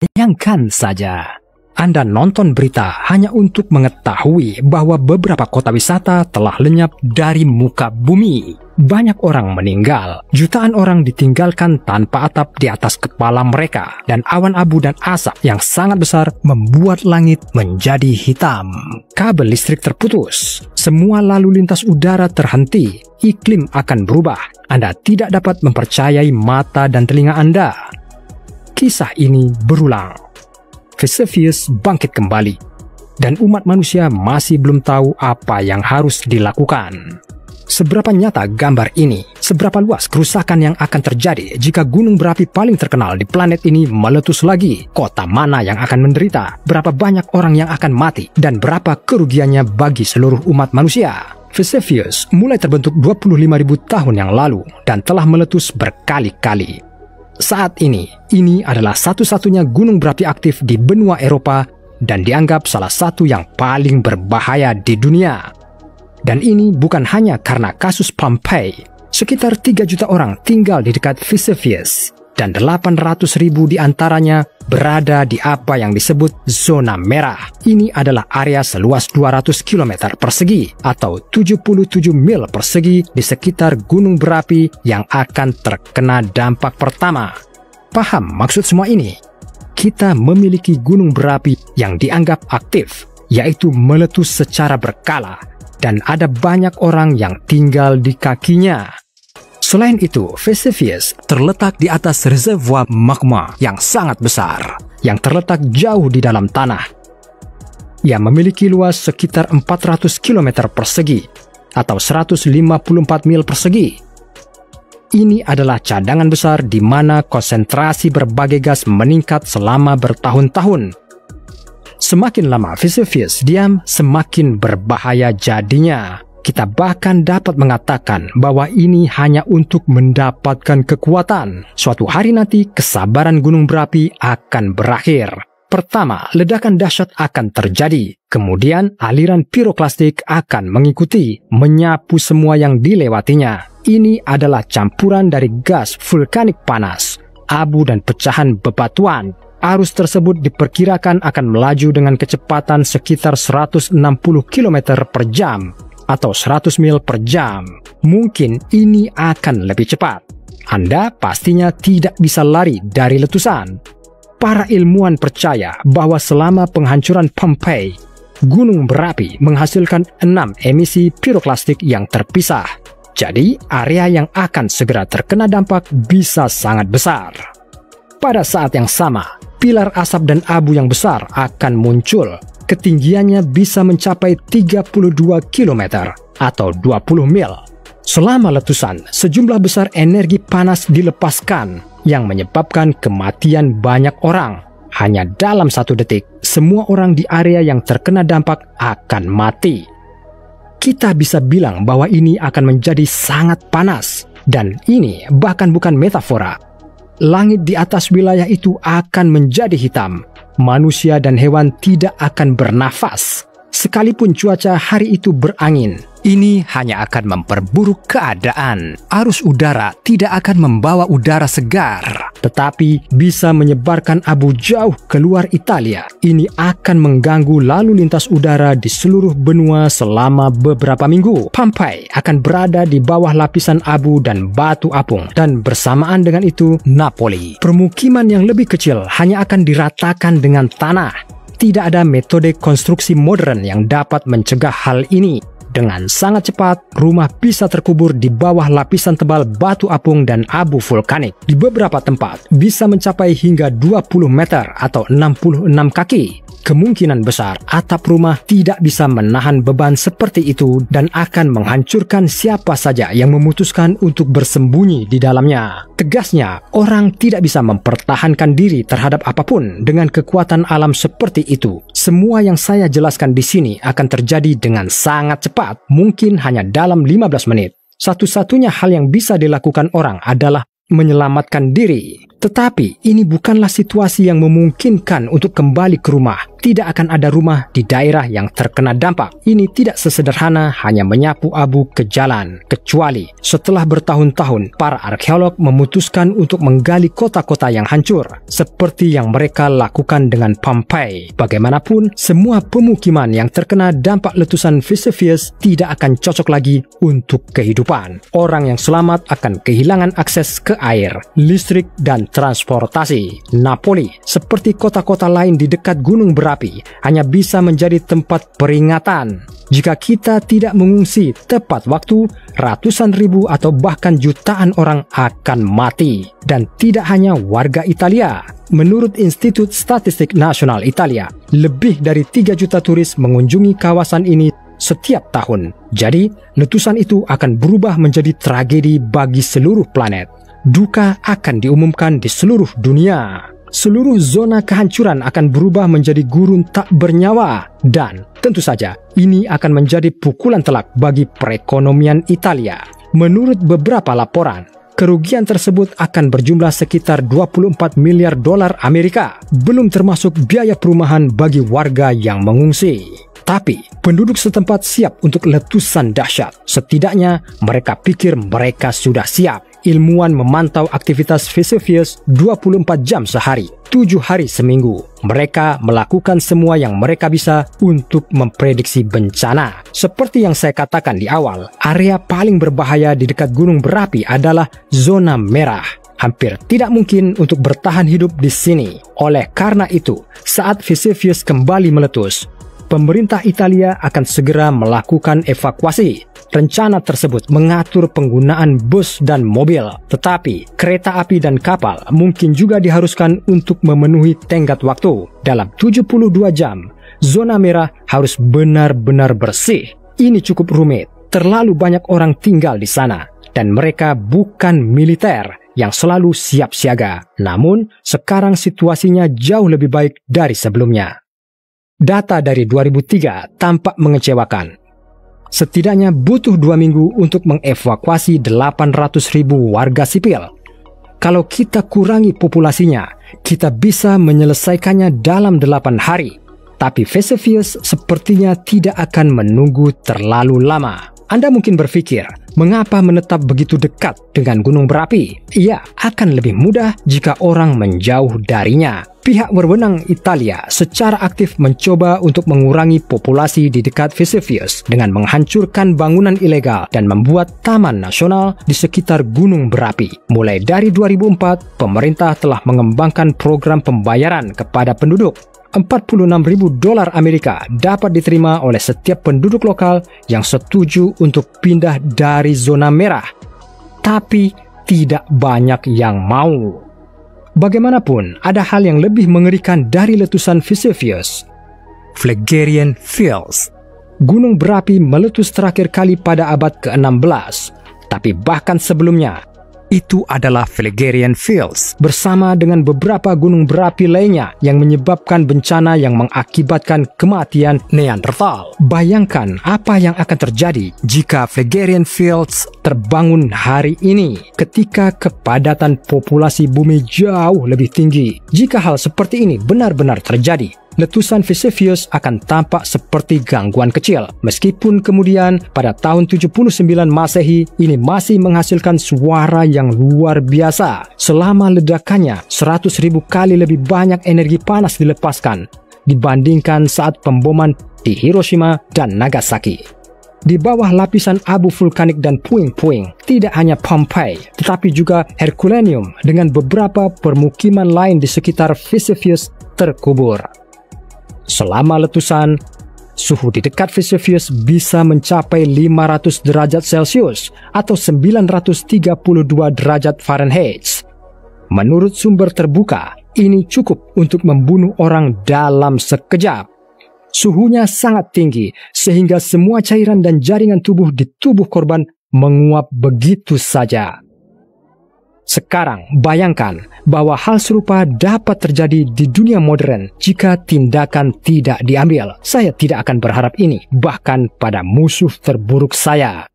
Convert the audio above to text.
Bayangkan saja, Anda nonton berita hanya untuk mengetahui bahwa beberapa kota wisata telah lenyap dari muka bumi. Banyak orang meninggal, jutaan orang ditinggalkan tanpa atap di atas kepala mereka, dan awan abu dan asap yang sangat besar membuat langit menjadi hitam. Kabel listrik terputus, semua lalu lintas udara terhenti, iklim akan berubah. Anda tidak dapat mempercayai mata dan telinga Anda. Kisah ini berulang. Vesuvius bangkit kembali, dan umat manusia masih belum tahu apa yang harus dilakukan. Seberapa nyata gambar ini? Seberapa luas kerusakan yang akan terjadi jika gunung berapi paling terkenal di planet ini meletus lagi? Kota mana yang akan menderita? Berapa banyak orang yang akan mati? Dan berapa kerugiannya bagi seluruh umat manusia? Vesuvius mulai terbentuk 25.000 tahun yang lalu dan telah meletus berkali-kali. Saat ini adalah satu-satunya gunung berapi aktif di benua Eropa dan dianggap salah satu yang paling berbahaya di dunia. Dan ini bukan hanya karena kasus Pompeii. Sekitar 3 juta orang tinggal di dekat Vesuvius dan 800.000 diantaranya berada di apa yang disebut zona merah. Ini adalah area seluas 200 km persegi atau 77 mil persegi di sekitar gunung berapi yang akan terkena dampak pertama. Paham maksud semua ini? Kita memiliki gunung berapi yang dianggap aktif, yaitu meletus secara berkala, dan ada banyak orang yang tinggal di kakinya. Selain itu, Vesuvius terletak di atas reservoir magma yang sangat besar, yang terletak jauh di dalam tanah. Ia memiliki luas sekitar 400 km persegi, atau 154 mil persegi. Ini adalah cadangan besar di mana konsentrasi berbagai gas meningkat selama bertahun-tahun. Semakin lama Vesuvius diam, semakin berbahaya jadinya. Kita bahkan dapat mengatakan bahwa ini hanya untuk mendapatkan kekuatan. Suatu hari nanti kesabaran gunung berapi akan berakhir. Pertama, ledakan dahsyat akan terjadi. Kemudian aliran piroklastik akan mengikuti, menyapu semua yang dilewatinya. Ini adalah campuran dari gas vulkanik panas, abu dan pecahan bebatuan. Arus tersebut diperkirakan akan melaju dengan kecepatan sekitar 160 km per jam. Atau 100 mil per jam. Mungkin ini akan lebih cepat. Anda pastinya tidak bisa lari dari letusan. Para ilmuwan percaya bahwa selama penghancuran Pompeii, gunung berapi menghasilkan 6 emisi piroklastik yang terpisah. Jadi, area yang akan segera terkena dampak bisa sangat besar. Pada saat yang sama, pilar asap dan abu yang besar akan muncul. Ketinggiannya bisa mencapai 32 km atau 20 mil. Selama letusan, sejumlah besar energi panas dilepaskan yang menyebabkan kematian banyak orang. Hanya dalam 1 detik, semua orang di area yang terkena dampak akan mati. Kita bisa bilang bahwa ini akan menjadi sangat panas. Dan ini bahkan bukan metafora. Langit di atas wilayah itu akan menjadi hitam. Manusia dan hewan tidak akan bernafas. Sekalipun cuaca hari itu berangin, ini hanya akan memperburuk keadaan. Arus udara tidak akan membawa udara segar, tetapi bisa menyebarkan abu jauh keluar Italia. Ini akan mengganggu lalu lintas udara di seluruh benua selama beberapa minggu. Pompeii akan berada di bawah lapisan abu dan batu apung, dan bersamaan dengan itu Napoli. Permukiman yang lebih kecil hanya akan diratakan dengan tanah. Tidak ada metode konstruksi modern yang dapat mencegah hal ini. Dengan sangat cepat, rumah bisa terkubur di bawah lapisan tebal batu apung dan abu vulkanik. Di beberapa tempat, bisa mencapai hingga 20 meter atau 66 kaki. Kemungkinan besar atap rumah tidak bisa menahan beban seperti itu dan akan menghancurkan siapa saja yang memutuskan untuk bersembunyi di dalamnya. Tegasnya, orang tidak bisa mempertahankan diri terhadap apapun dengan kekuatan alam seperti itu. Semua yang saya jelaskan di sini akan terjadi dengan sangat cepat, mungkin hanya dalam 15 menit. Satu-satunya hal yang bisa dilakukan orang adalah menyelamatkan diri. Tetapi ini bukanlah situasi yang memungkinkan untuk kembali ke rumah. Tidak akan ada rumah di daerah yang terkena dampak. Ini tidak sesederhana hanya menyapu abu ke jalan. Kecuali setelah bertahun-tahun, para arkeolog memutuskan untuk menggali kota-kota yang hancur. Seperti yang mereka lakukan dengan Pompeii. Bagaimanapun, semua pemukiman yang terkena dampak letusan Vesuvius tidak akan cocok lagi untuk kehidupan. Orang yang selamat akan kehilangan akses ke air, listrik, dan transportasi. Napoli, seperti kota-kota lain di dekat gunung berapi, hanya bisa menjadi tempat peringatan. Jika kita tidak mengungsi tepat waktu, ratusan ribu atau bahkan jutaan orang akan mati. Dan tidak hanya warga Italia. Menurut Institut Statistik Nasional Italia, lebih dari 3 juta turis mengunjungi kawasan ini setiap tahun. Jadi, letusan itu akan berubah menjadi tragedi bagi seluruh planet. Duka akan diumumkan di seluruh dunia. Seluruh zona kehancuran akan berubah menjadi gurun tak bernyawa. Dan tentu saja, ini akan menjadi pukulan telak bagi perekonomian Italia. Menurut beberapa laporan, kerugian tersebut akan berjumlah sekitar 24 miliar dolar Amerika, belum termasuk biaya perumahan bagi warga yang mengungsi. Tapi, penduduk setempat siap untuk letusan dahsyat. Setidaknya, mereka pikir mereka sudah siap. Ilmuwan memantau aktivitas Vesuvius 24 jam sehari, 7 hari seminggu. Mereka melakukan semua yang mereka bisa untuk memprediksi bencana. Seperti yang saya katakan di awal, area paling berbahaya di dekat gunung berapi adalah zona merah. Hampir tidak mungkin untuk bertahan hidup di sini. Oleh karena itu, saat Vesuvius kembali meletus, pemerintah Italia akan segera melakukan evakuasi. Rencana tersebut mengatur penggunaan bus dan mobil, tetapi kereta api dan kapal mungkin juga diharuskan untuk memenuhi tenggat waktu. Dalam 72 jam, zona merah harus benar-benar bersih. Ini cukup rumit. Terlalu banyak orang tinggal di sana, dan mereka bukan militer yang selalu siap siaga. Namun, sekarang situasinya jauh lebih baik dari sebelumnya. Data dari 2003 tampak mengecewakan. Setidaknya butuh 2 minggu untuk mengevakuasi 800.000 warga sipil. Kalau kita kurangi populasinya, kita bisa menyelesaikannya dalam 8 hari. Tapi Vesuvius sepertinya tidak akan menunggu terlalu lama. Anda mungkin berpikir, mengapa menetap begitu dekat dengan gunung berapi? Iya, akan lebih mudah jika orang menjauh darinya. Pihak berwenang Italia secara aktif mencoba untuk mengurangi populasi di dekat Vesuvius dengan menghancurkan bangunan ilegal dan membuat taman nasional di sekitar gunung berapi. Mulai dari 2004, pemerintah telah mengembangkan program pembayaran kepada penduduk. 46.000 dolar Amerika dapat diterima oleh setiap penduduk lokal yang setuju untuk pindah dari zona merah. Tapi tidak banyak yang mau. Bagaimanapun, ada hal yang lebih mengerikan dari letusan Vesuvius. Phlegraean Fields. Gunung berapi meletus terakhir kali pada abad ke-16. Tapi bahkan sebelumnya, itu adalah Phlegraean Fields bersama dengan beberapa gunung berapi lainnya yang menyebabkan bencana yang mengakibatkan kematian Neanderthal. Bayangkan apa yang akan terjadi jika Phlegraean Fields terbangun hari ini ketika kepadatan populasi bumi jauh lebih tinggi. Jika hal seperti ini benar-benar terjadi, letusan Vesuvius akan tampak seperti gangguan kecil. Meskipun kemudian pada tahun 79 Masehi ini masih menghasilkan suara yang luar biasa. Selama ledakannya, 100.000 kali lebih banyak energi panas dilepaskan dibandingkan saat pemboman di Hiroshima dan Nagasaki. Di bawah lapisan abu vulkanik dan puing-puing, tidak hanya Pompeii, tetapi juga Herculaneum dengan beberapa permukiman lain di sekitar Vesuvius terkubur. Selama letusan, suhu di dekat Vesuvius bisa mencapai 500 derajat Celcius atau 932 derajat Fahrenheit. Menurut sumber terbuka, ini cukup untuk membunuh orang dalam sekejap. Suhunya sangat tinggi sehingga semua cairan dan jaringan tubuh di tubuh korban menguap begitu saja. Sekarang, bayangkan bahwa hal serupa dapat terjadi di dunia modern jika tindakan tidak diambil. Saya tidak akan berharap ini, bahkan pada musuh terburuk saya.